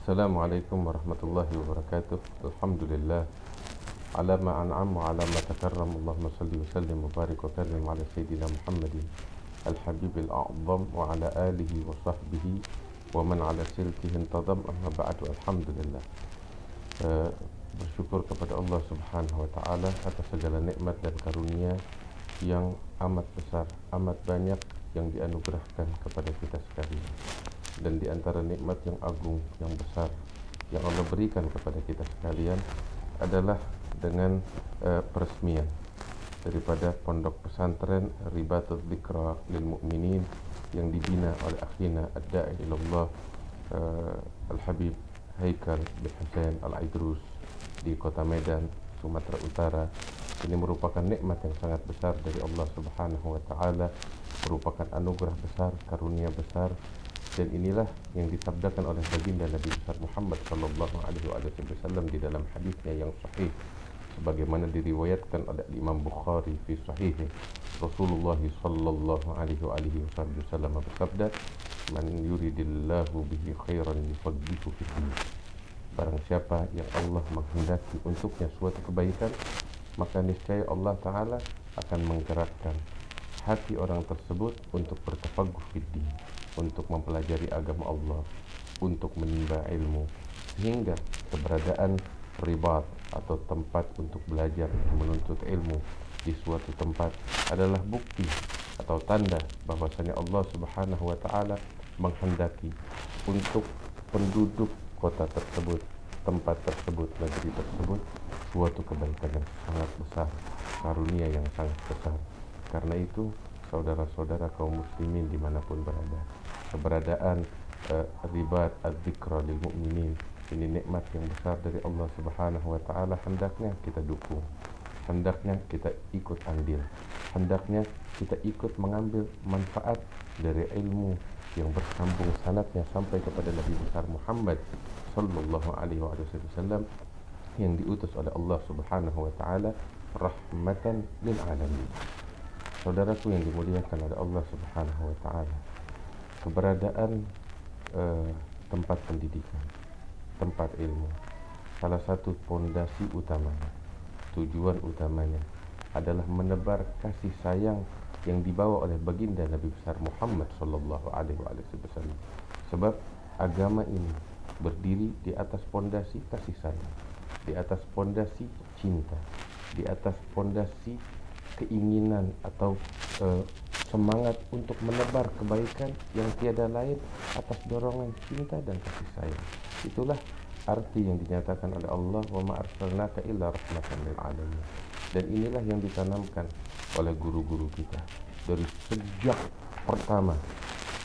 Assalamualaikum warahmatullahi wabarakatuh. Alhamdulillah ala ma an'am wa ala ma takarram. Allahumma salli wa sallim wa barik wa karim ala sayyidina Muhammadin al-habib al-a'zam wa ala alihi wa sahbihi wa man ala silkihi intadam. Amma ba'du. Alhamdulillah, bersyukur kepada Allah subhanahu wa ta'ala atas segala nikmat dan karunia yang amat besar, amat banyak yang dianugerahkan kepada kita sekalian. Dan di antara nikmat yang agung, yang besar yang Allah berikan kepada kita sekalian adalah dengan peresmian daripada pondok pesantren Ribatul Dzikra lil Mu'minin yang dibina oleh akhina ad-da'i ilallah Al-Habib Haikal bin Hussein Al-Aidrus di kota Medan, Sumatera Utara. Ini merupakan nikmat yang sangat besar dari Allah subhanahu wa ta'ala, merupakan anugerah besar, karunia besar. Dan inilah yang disabdakan oleh baginda Nabi besar Muhammad sallallahu alaihi wasallam di dalam hadisnya yang sahih, sebagaimana diriwayatkan oleh Imam Bukhari fi sahihih. Rasulullah sallallahu alaihi wasallam bersabda, "Man yuridillahu bihi khairan yufaqihuhu fid din." Barang siapa yang Allah menghendaki untuknya suatu kebaikan, maka niscaya Allah Ta'ala akan menggerakkan hati orang tersebut untuk bertafaqquh fid din, untuk mempelajari agama Allah, untuk menimba ilmu, sehingga keberadaan ribat atau tempat untuk belajar dan menuntut ilmu di suatu tempat adalah bukti atau tanda bahwasanya Allah Subhanahu wa ta'ala menghendaki untuk penduduk kota tersebut, tempat tersebut, negeri tersebut suatu kebaikan yang sangat besar, karunia yang sangat besar. Karena itu, saudara-saudara kaum muslimin dimanapun berada, keberadaan ribat ad-dzikra lil mu'minin ini nikmat yang besar dari Allah Subhanahu wa ta'ala. Hendaknya kita dukung, hendaknya kita ikut andil, hendaknya kita ikut mengambil manfaat dari ilmu yang bersambung sanadnya sampai kepada Nabi besar Muhammad sallallahu alaihi wasallam yang diutus oleh Allah Subhanahu wa ta'ala rahmatan lil alamin. Saudaraku yang dimuliakan oleh Allah Subhanahu wa ta'ala, keberadaan tempat pendidikan, tempat ilmu, salah satu pondasi utamanya, tujuan utamanya adalah menebar kasih sayang yang dibawa oleh baginda Nabi besar Muhammad sallallahu alaihi wasallam. Sebab agama ini berdiri di atas pondasi kasih sayang, di atas pondasi cinta, di atas pondasi keinginan atau semangat untuk menebar kebaikan yang tiada lain atas dorongan cinta dan kasih sayang. Itulah arti yang dinyatakan oleh Allah, wa ma arsalnaka illa rahmatan lil alamin. Dan inilah yang ditanamkan oleh guru-guru kita dari sejak pertama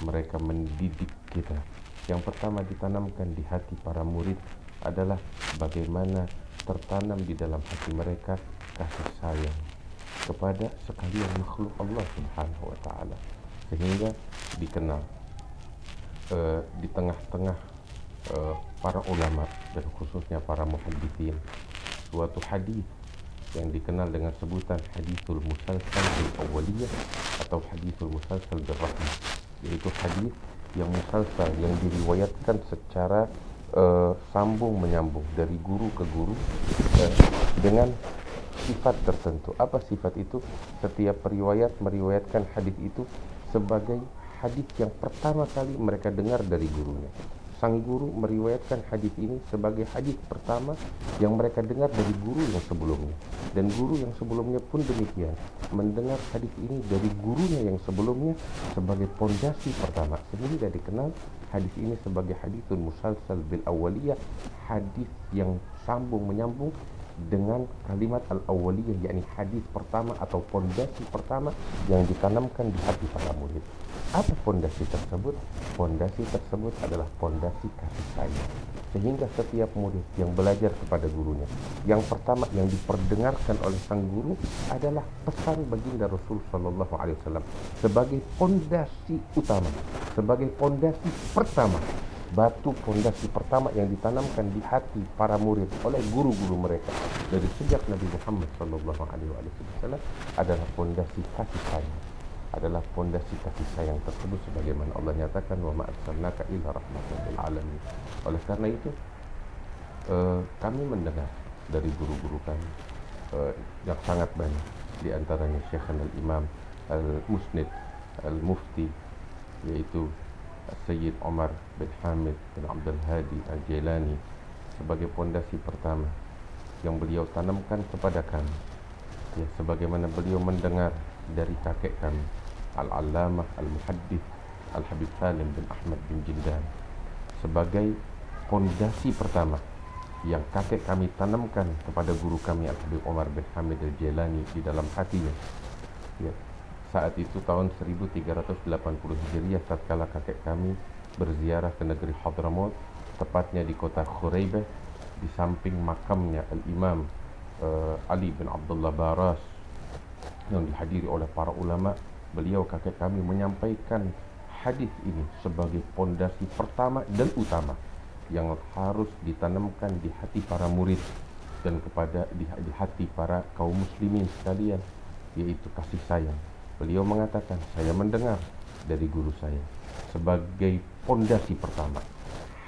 mereka mendidik kita. Yang pertama ditanamkan di hati para murid adalah bagaimana tertanam di dalam hati mereka kasih sayang kepada sekalian makhluk Allah Subhanahu wa ta'ala, sehingga dikenal di tengah-tengah para ulama dan khususnya para muhadditsin suatu hadis yang dikenal dengan sebutan hadithul musalsal bil awwaliyah atau hadithul musalsal bil rahmah, yaitu hadis yang musalsal, yang diriwayatkan secara sambung menyambung dari guru ke guru dengan sifat tertentu. Apa sifat itu? Setiap periwayat meriwayatkan hadis itu sebagai hadis yang pertama kali mereka dengar dari gurunya. Sang guru meriwayatkan hadis ini sebagai hadis pertama yang mereka dengar dari guru yang sebelumnya. Dan guru yang sebelumnya pun demikian, mendengar hadis ini dari gurunya yang sebelumnya sebagai pondasi pertama, sehingga dikenal hadis ini sebagai hadithul musalsal bil awwaliyah, hadis yang sambung menyambung dengan kalimat al-awwaliyah, yakni hadis pertama atau pondasi pertama yang ditanamkan di hati para murid. Apa pondasi tersebut? Pondasi tersebut adalah pondasi kasih sayang. Sehingga setiap murid yang belajar kepada gurunya, yang pertama yang diperdengarkan oleh sang guru adalah pesan baginda Rasul sallallahu alaihi wasallam sebagai pondasi utama, sebagai pondasi pertama, batu pondasi pertama yang ditanamkan di hati para murid oleh guru-guru mereka dari sejak Nabi Muhammad sallallahu alaihi wasallam adalah pondasi kasih sayang. adalah pondasi kasih sayang tersebut, sebagaimana Allah nyatakan wa ma arsalnaka illa rahmatan lil alamin. Oleh karena itu kami mendengar dari guru-guru kami yang sangat banyak, di antaranya Syekhana al-Imam al-Musnid al-Mufti, yaitu Sayyid Omar bin Hamid bin Abdul Hadi al-Jailani, sebagai pondasi pertama yang beliau tanamkan kepada kami, ya, sebagaimana beliau mendengar dari kakek kami Al-Allamah Al-Muhaddith Al-Habib Salim bin Ahmad bin Jindan, sebagai pondasi pertama yang kakek kami tanamkan kepada guru kami Al-Habib Omar bin Hamid al-Jailani di dalam hatinya, ya. Saat itu tahun 1380 Hijriah, tatkala kakek kami berziarah ke negeri Hadramaut, tepatnya di kota Khuraibah, di samping makamnya Al-Imam Ali bin Abdullah Baras yang dihadiri oleh para ulama. Beliau, kakek kami, menyampaikan hadis ini sebagai pondasi pertama dan utama yang harus ditanamkan di hati para murid dan di hati para kaum muslimin sekalian, yaitu kasih sayang. Beliau mengatakan, saya mendengar dari guru saya sebagai pondasi pertama,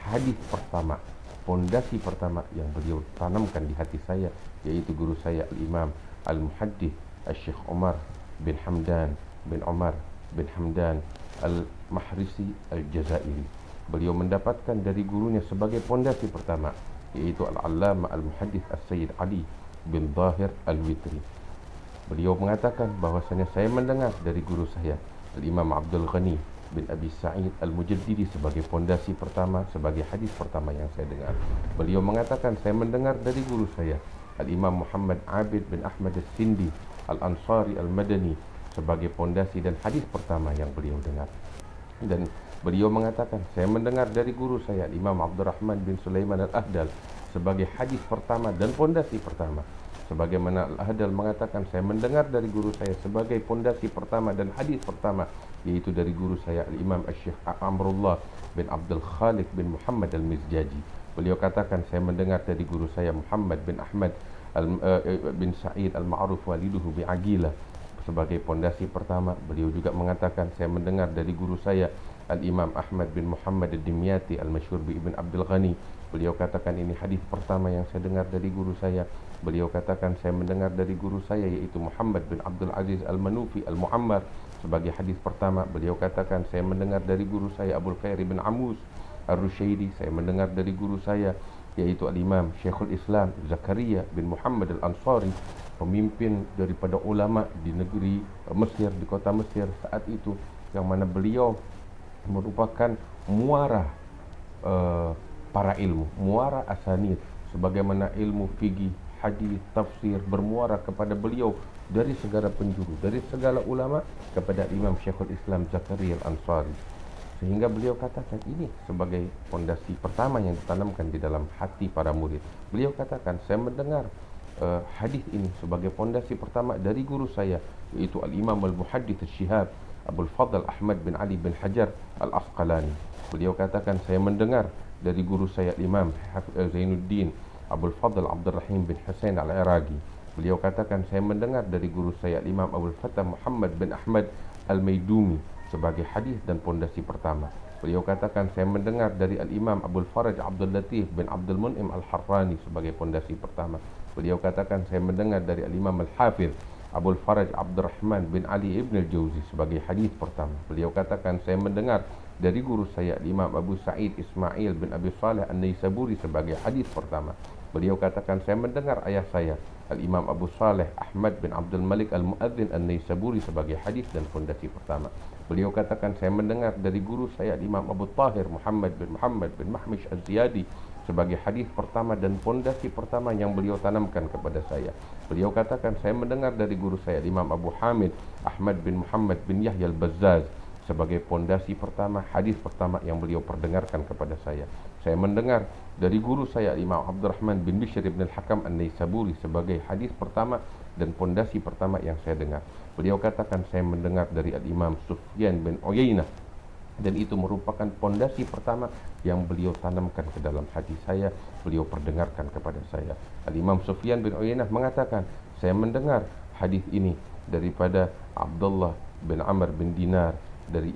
hadis pertama, pondasi pertama yang beliau tanamkan di hati saya, yaitu guru saya Al-Imam Al-Muhaddith Al-Syekh Omar bin Hamdan bin Omar bin Hamdan Al-Mahrisi Al-Jazairi. Beliau mendapatkan dari gurunya sebagai pondasi pertama, yaitu Al-Allamah Al-Muhaddith As-Sayyid Ali bin Zahir Al-Witri. Beliau mengatakan bahwasanya saya mendengar dari guru saya Al-Imam Abdul Ghani bin Abi Sa'id Al-Mujaddidi sebagai pondasi pertama, sebagai hadis pertama yang saya dengar. Beliau mengatakan saya mendengar dari guru saya Al-Imam Muhammad Abid bin Ahmad As-Sindi Al-Ansari Al-Madani sebagai pondasi dan hadis pertama yang beliau dengar. Dan beliau mengatakan saya mendengar dari guru saya Imam Abdurrahman bin Sulaiman Al-Ahdal sebagai hadis pertama dan pondasi pertama. Sebagaimana Al-Ahdal mengatakan saya mendengar dari guru saya sebagai pondasi pertama dan hadis pertama, yaitu dari guru saya Al-Imam Al-Syekh Amrullah bin Abdul Khaliq bin Muhammad Al-Mizjaji. Beliau katakan saya mendengar dari guru saya Muhammad bin Ahmad bin Sa'id Al-Ma'ruf Waliduhu bi'Agilah sebagai pondasi pertama. Beliau juga mengatakan saya mendengar dari guru saya Al-Imam Ahmad bin Muhammad Ad-Dimyati Al-Masyhur bi Ibn Abdul Ghani. Beliau katakan ini hadis pertama yang saya dengar dari guru saya. Beliau katakan saya mendengar dari guru saya yaitu Muhammad bin Abdul Aziz Al-Manufi Al-Muammar sebagai hadis pertama. Beliau katakan saya mendengar dari guru saya Abul Khair bin Amus Ar-Rusyaidi. Saya mendengar dari guru saya yaitu Al-Imam Syekhul Islam Zakaria bin Muhammad Al-Ansari, pemimpin daripada ulama di negeri Mesir, di kota Mesir saat itu, yang mana beliau merupakan muara para ilmu, muara asanid, sebagaimana ilmu fikih, hadis, tafsir bermuara kepada beliau dari segala penjuru, dari segala ulama kepada Imam Syekhul Islam Zakaria Al-Ansari, sehingga beliau katakan ini sebagai pondasi pertama yang ditanamkan di dalam hati para murid. Beliau katakan saya mendengar hadis ini sebagai pondasi pertama dari guru saya yaitu Al-Imam Al-Muhaddith Al-Syihab Abul Fadl Ahmad bin Ali bin Hajar Al-Asqalani. Beliau katakan saya mendengar dari guru saya Imam Zainuddin Abul Fadl Abdul Rahim bin Husain Al-Iraqi. Beliau katakan saya mendengar dari guru saya Imam Abul Fatah Muhammad bin Ahmad Al-Maidumi sebagai hadis dan pondasi pertama. Beliau katakan saya mendengar dari Al-Imam Abul Faraj Abdul Latif bin Abdul Mun'im Al-Harrani sebagai pondasi pertama. Beliau katakan saya mendengar dari Al-Imam Al-Hafiz Abul Faraj Abdurrahman bin Ali Ibn Al-Jauzi sebagai hadis pertama. Beliau katakan saya mendengar dari guru saya Imam Abu Sa'id Ismail bin Abi Saleh An-Naisaburi sebagai hadis pertama. Beliau katakan saya mendengar ayah saya Al-Imam Abu Saleh Ahmad bin Abdul Malik Al-Muadzin An-Naisaburi sebagai hadis dan pondasi pertama. Beliau katakan saya mendengar dari guru saya Imam Abu Tahir Muhammad bin Mahmish Az-Ziyadi sebagai hadis pertama dan pondasi pertama yang beliau tanamkan kepada saya. Beliau katakan saya mendengar dari guru saya Imam Abu Hamid Ahmad bin Muhammad bin Yahya Al-Bazzaz sebagai pondasi pertama, hadis pertama yang beliau perdengarkan kepada saya. Saya mendengar dari guru saya Imam Abdurrahman bin Bishr bin Al-Hakam An-Naisaburi sebagai hadis pertama dan pondasi pertama yang saya dengar. Beliau katakan saya mendengar dari Al-Imam Sufyan bin Uyainah, dan itu merupakan pondasi pertama yang beliau tanamkan ke dalam hati saya, beliau perdengarkan kepada saya. Al-Imam Sufyan bin Uyainah mengatakan saya mendengar hadis ini daripada Abdullah bin Amr bin Dinar, dari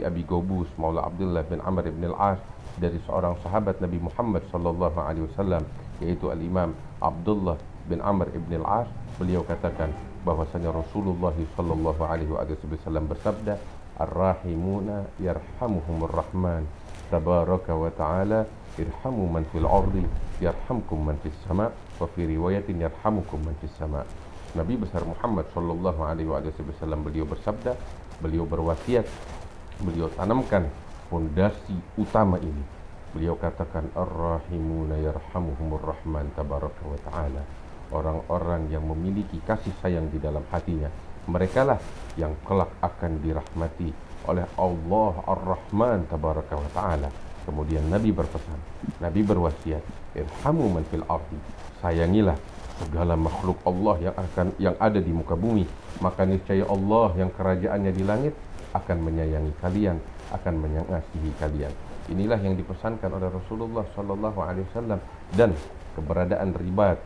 Abi Gobus Maula Abdullah bin Amr bin Al-As, dari seorang sahabat Nabi Muhammad sallallahu alaihi wasallam, yaitu Al-Imam Abdullah bin Amr bin Al-As. Beliau katakan bahwasanya Rasulullah sallallahu alaihi wasallam bersabda, "Ar-rahimuna yarhamuhumur rahman, tabaraka wa ta'ala, irhamu man fil ardi yarhamkum man fis sama', wa fi riwayatin yarhamukum man fis sama'." Nabi besar Muhammad sallallahu alaihi wasallam beliau bersabda, beliau berwasiat, beliau tanamkan fondasi utama ini. Beliau katakan, "Ar-rahimuna yarhamuhumur rahman tabaraka wa ta'ala." Orang-orang yang memiliki kasih sayang di dalam hatinya, merekalah yang kelak akan dirahmati oleh Allah Ar-Rahman tabaraka wa ta'ala. Kemudian Nabi berpesan, Nabi berwasiat, "Irhamu man fil ardi." Sayangilah segala makhluk Allah yang ada di muka bumi, maka niscaya Allah yang kerajaannya di langit akan menyayangi kalian, akan mengasihi kalian. Inilah yang dipesankan oleh Rasulullah sallallahu alaihi wasallam, dan keberadaan ribat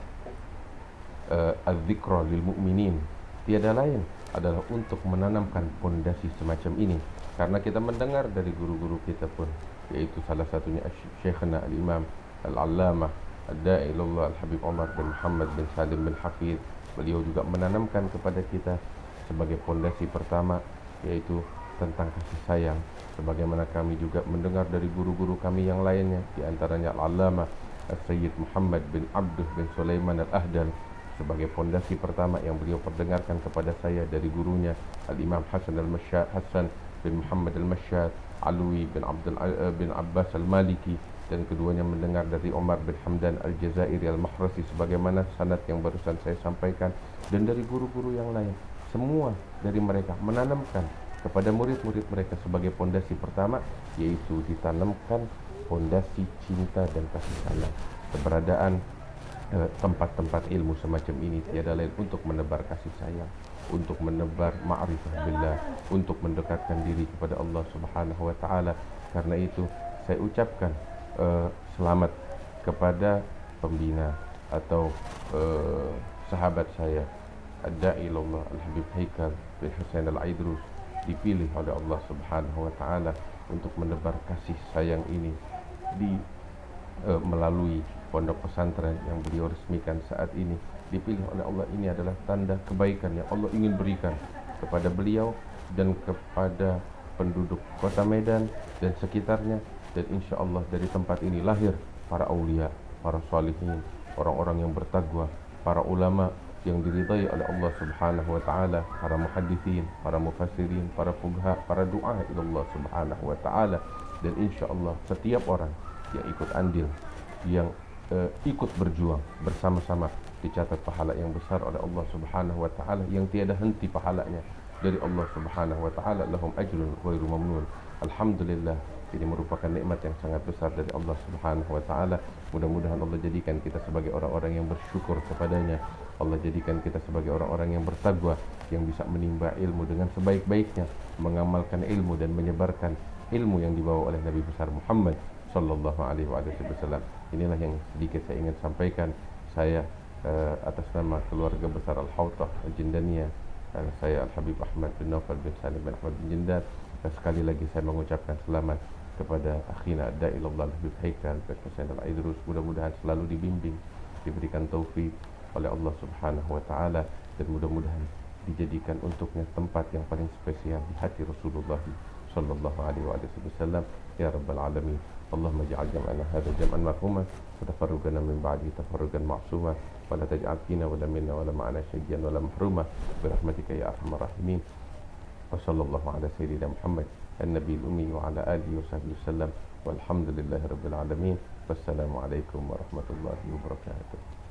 az-zikra lil mu'minin tiada lain adalah untuk menanamkan pondasi semacam ini. Karena kita mendengar dari guru-guru kita pun, yaitu salah satunya Syekhna Al-Imam Al-Allamah Ad-Da'i ilallah Al-Habib Umar bin Muhammad bin Salim bin Hafidh. Beliau juga menanamkan kepada kita sebagai pondasi pertama, yaitu tentang kasih sayang. Sebagaimana kami juga mendengar dari guru-guru kami yang lainnya, di antaranya Al-Allamah Sayyid Muhammad bin Abduh bin Sulaiman Al-Ahdal, sebagai pondasi pertama yang beliau perdengarkan kepada saya dari gurunya Al-Imam Hasan Al-Mashad, Hasan bin Muhammad Al-Mashad, Alwi bin Abbas Al-Maliki, dan keduanya mendengar dari Umar bin Hamdan Al-Jazairi Al-Mahrasi sebagaimana sanad yang barusan saya sampaikan, dan dari guru-guru yang lain. Semua dari mereka menanamkan kepada murid-murid mereka sebagai pondasi pertama, yaitu ditanamkan pondasi cinta dan kasih sayang. Keberadaan tempat-tempat ilmu semacam ini tiada lain untuk menebar kasih sayang, untuk menebar ma'rifah billah, untuk mendekatkan diri kepada Allah Subhanahu wa taala. Karena itu saya ucapkan selamat kepada pembina atau sahabat saya Ad-Da'i ilallah Al-Habib Haikal bin Husain Al-Aidrus, dipilih oleh Allah Subhanahu wa taala untuk menebar kasih sayang ini melalui pondok pesantren yang beliau resmikan saat ini. Dipilih oleh Allah, ini adalah tanda kebaikan yang Allah ingin berikan kepada beliau dan kepada penduduk kota Medan dan sekitarnya. Dan insya Allah dari tempat ini lahir para aulia, para salihin, orang-orang yang bertakwa, para ulama yang diridai oleh Allah Subhanahu wa taala, para muhaddithin, para mufassirin, para fuqaha, para du'a ila Allah Subhanahu wa taala. Dan insya Allah setiap orang yang ikut andil, yang ikut berjuang bersama-sama, dicatat pahala yang besar oleh Allah Subhanahu wa taala yang tiada henti pahalanya dari Allah Subhanahu wa taala. Lahum ajrun ghairu mamnun. Alhamdulillah, ini merupakan nikmat yang sangat besar dari Allah Subhanahu wa taala. Mudah-mudahan Allah jadikan kita sebagai orang-orang yang bersyukur kepadanya. Allah jadikan kita sebagai orang-orang yang bertakwa, yang bisa menimba ilmu dengan sebaik-baiknya, mengamalkan ilmu dan menyebarkan ilmu yang dibawa oleh Nabi besar Muhammad sallallahu alaihi wasallam. Inilah yang sedikit saya ingin sampaikan. Saya atas nama keluarga besar Al-Hawtah Al-Jindaniyah, saya Al-Habib Ahmad bin Naufal bin Salim bin Ahmad bin Jindad, sekali lagi saya mengucapkan selamat kepada akhina Ad-Da'i ilallah Al-Habib Haikal bin Husain Al-Aidrus. Mudah-mudahan selalu dibimbing, diberikan taufik oleh Allah Subhanahu wa taala, dan mudah-mudahan dijadikan untuknya tempat yang paling spesial di hati Rasulullah sallallahu alaihi wasallam. Ya rabbal alamin. Allahumma ij'al jam'ana hadha jam'an marhuma wa tafarruqana min ba'di tafarruqan ma'suma wa la taj'al fina wa la minna wa la ma'ana syaqiyyan wa la mahruma bi rahmatika ya arhamar rahimin. Wa sallallahu ala sayyidina Muhammad an-nabiyil ummi wa ala alihi wa sahbihi wasallam walhamdulillahi rabbil alamin. Wassalamu alaikum warahmatullahi wabarakatuh.